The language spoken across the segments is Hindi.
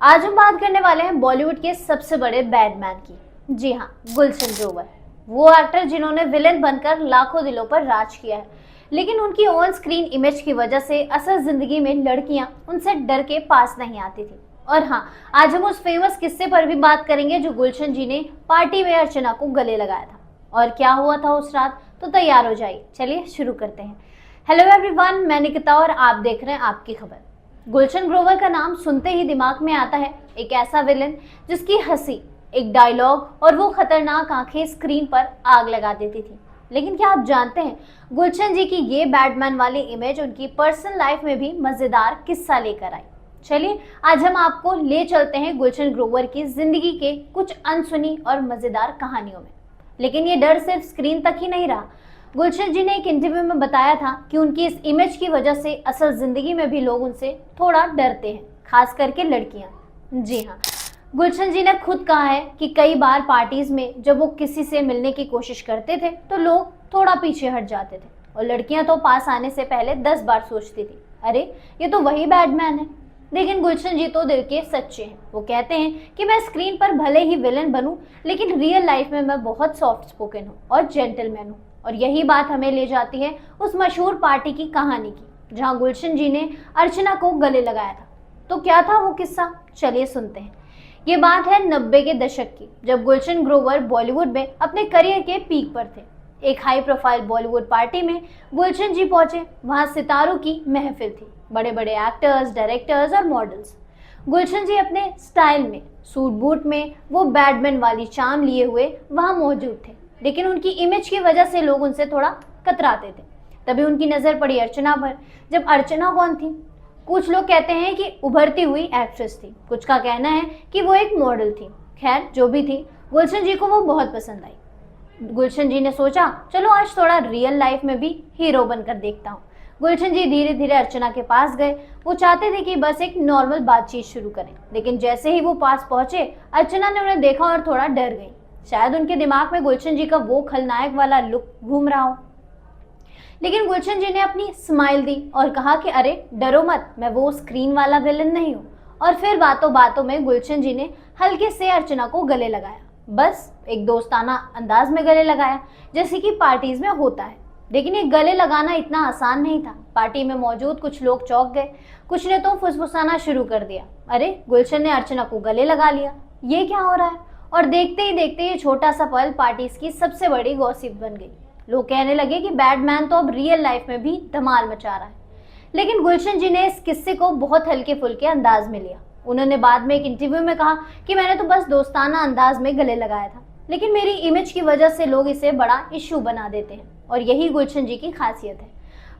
आज हम बात करने वाले हैं बॉलीवुड के सबसे बड़े बैडमैन की। जी हाँ, गुलशन ग्रोवर। वो एक्टर जिन्होंने विलेन बनकर लाखों दिलों पर राज किया है, लेकिन उनकी ऑन स्क्रीन इमेज की वजह से असल जिंदगी में लड़कियां उनसे डर के पास नहीं आती थी। और हाँ, आज हम उस फेमस किस्से पर भी बात करेंगे जो गुलशन जी ने पार्टी में अर्चना को गले लगाया था। और क्या हुआ था उस रात, तो तैयार हो जाइए, चलिए शुरू करते हैं। हेलो एवरीवन, मैं निकिता और आप देख रहे हैं आपकी खबर। गुलशन ग्रोवर का नाम सुनते ही दिमाग में आता है एक ऐसा विलेन जिसकी हंसी, एक डायलॉग और वो खतरनाक आंखें स्क्रीन पर आग लगा देती थी। लेकिन क्या आप जानते हैं, गुलशन जी की ये बैडमैन वाली इमेज उनकी पर्सनल लाइफ में भी मजेदार किस्सा लेकर आई। चलिए आज हम आपको ले चलते हैं गुलशन ग्रोवर की जिंदगी के कुछ अनसुनी और मजेदार कहानियों में। लेकिन ये डर सिर्फ स्क्रीन तक ही नहीं रहा। गुलशन जी ने एक इंटरव्यू में बताया था कि उनकी इस इमेज की वजह से असल जिंदगी में भी लोग उनसे थोड़ा डरते हैं, खास करके लड़कियां। जी हाँ, गुलशन जी ने खुद कहा है कि कई बार पार्टीज में जब वो किसी से मिलने की कोशिश करते थे तो लोग थोड़ा पीछे हट जाते थे और लड़कियां तो पास आने से पहले 10 बार सोचती थी, अरे ये तो वही बैडमैन है। लेकिन गुलशन जी तो दिल के सच्चे हैं। वो कहते हैं कि मैं स्क्रीन पर भले ही विलेन बनूं, लेकिन रियल लाइफ में मैं बहुत सॉफ्ट स्पोकन हूँ और जेंटलमैन हूँ। और यही बात हमें ले जाती है उस मशहूर पार्टी की कहानी की, जहां गुलशन जी ने अर्चना को गले लगाया था। तो क्या था वो किस्सा, चलिए सुनते हैं। ये बात है 90 के दशक की, जब गुलशन ग्रोवर बॉलीवुड में अपने करियर के पीक पर थे। एक हाई प्रोफाइल बॉलीवुड पार्टी में गुलशन जी पहुंचे। वहां सितारों की महफिल थी, बड़े बड़े एक्टर्स, डायरेक्टर्स और मॉडल्स। गुलशन जी अपने स्टाइल में, सूट बूट में, वो बैडमैन वाली चाम लिए हुए वहां मौजूद थे। लेकिन उनकी इमेज की वजह से लोग उनसे थोड़ा कतराते थे। तभी उनकी नजर पड़ी अर्चना पर। जब अर्चना कौन थी? कुछ लोग कहते हैं कि उभरती हुई एक्ट्रेस थी, कुछ का कहना है कि वो एक मॉडल थी। खैर जो भी थी, गुलशन जी को वो बहुत पसंद आई। गुलशन जी ने सोचा, चलो आज थोड़ा रियल लाइफ में भी हीरो बनकर देखता हूँ। गुलशन जी धीरे धीरे अर्चना के पास गए। वो चाहते थे कि बस एक नॉर्मल बातचीत शुरू करें, लेकिन जैसे ही वो पास पहुंचे, अर्चना ने उन्हें देखा और थोड़ा डर गई। शायद उनके दिमाग में गुलशन जी का वो खलनायक वाला लुक घूम रहा हो। लेकिन गुलशन जी ने अपनी स्माइल दी और कहा कि अरे डरो मत, मैं वो स्क्रीन वाला विलन नहीं हूँ। और फिर बातों बातों में गुलशन जी ने हल्के से अर्चना को गले लगाया, बस एक दोस्ताना अंदाज में गले लगाया, जैसे कि पार्टीज में होता है। लेकिन ये गले लगाना इतना आसान नहीं था। पार्टी में मौजूद कुछ लोग चौंक गए, कुछ ने तो फुसफुसाना शुरू कर दिया, अरे गुलशन ने अर्चना को गले लगा लिया, ये क्या हो रहा है। और देखते ही देखते ये छोटा सा पल पार्टीज की सबसे बड़ी गॉसिप बन गई। लोग कहने लगे कि बैडमैन तो अब रियल लाइफ में भी धमाल मचा रहा है। लेकिन गुलशन जी ने इस किस्से को बहुत हल्के फुल्के अंदाज में लिया। उन्होंने बाद में एक इंटरव्यू में कहा कि मैंने तो बस दोस्ताना अंदाज में गले लगाया था, लेकिन मेरी इमेज की वजह से लोग इसे बड़ा इश्यू बना देते हैं। और यही गुलशन जी की खासियत है।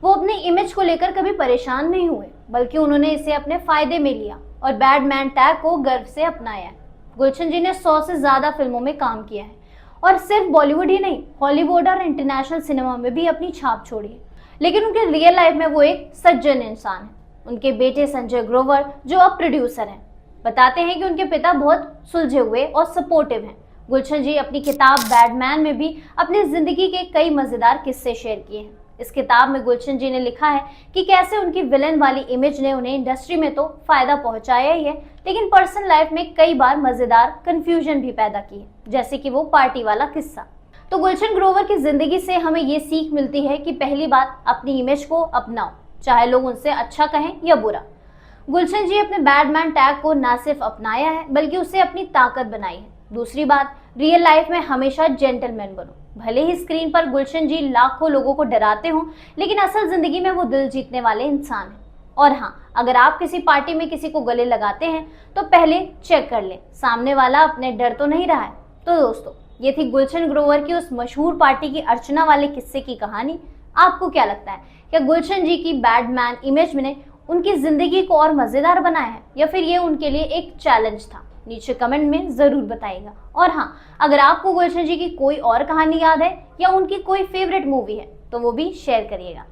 वो अपनी इमेज को लेकर कभी परेशान नहीं हुए, बल्कि उन्होंने इसे अपने फायदे में लिया और बैडमैन टैग को गर्व से अपनाया। गुलशन जी ने 100 से ज्यादा फिल्मों में काम किया है और सिर्फ बॉलीवुड ही नहीं, हॉलीवुड और इंटरनेशनल सिनेमा में भी अपनी छाप छोड़ी है। लेकिन उनके रियल लाइफ में वो एक सज्जन इंसान है। उनके बेटे संजय ग्रोवर, जो अब प्रोड्यूसर हैं, बताते हैं कि उनके पिता बहुत सुलझे हुए और सपोर्टिव हैं। गुलशन जी अपनी किताब बैडमैन में भी अपनी जिंदगी के कई मजेदार किस्से शेयर किए हैं। इस किताब में गुलशन जी ने लिखा है कि कैसे उनकी विलेन वाली इमेज ने उन्हें इंडस्ट्री में तो फायदा पहुंचाया ही है, लेकिन पर्सनल लाइफ में कई बार मजेदार कंफ्यूजन भी पैदा की है, जैसे कि वो पार्टी वाला किस्सा। तो गुलशन ग्रोवर की जिंदगी से हमें ये सीख मिलती है कि पहली बात, अपनी इमेज को अपनाओ, चाहे लोग उनसे अच्छा कहें या बुरा। गुलशन जी अपने बैडमैन टैग को ना सिर्फ अपनाया है, बल्कि उसे अपनी ताकत बनाई है। दूसरी बात, रियल लाइफ में हमेशा जेंटलमैन बनो। भले ही स्क्रीन पर गुलशन जी लाखों लोगों को डराते हों, लेकिन असल जिंदगी में वो दिल जीतने वाले इंसान हैं। और हाँ, अगर आप किसी पार्टी में किसी को गले लगाते हैं तो पहले चेक कर लें सामने वाला अपने डर तो नहीं रहा है। तो दोस्तों, ये थी गुलशन ग्रोवर की उस मशहूर पार्टी की अर्चना वाले किस्से की कहानी। आपको क्या लगता है, क्या गुलशन जी की बैडमैन इमेज ने उनकी जिंदगी को और मजेदार बनाया है, या फिर ये उनके लिए एक चैलेंज था? नीचे कमेंट में जरूर बताइएगा। और हाँ, अगर आपको गुलशन जी की कोई और कहानी याद है या उनकी कोई फेवरेट मूवी है तो वो भी शेयर करिएगा।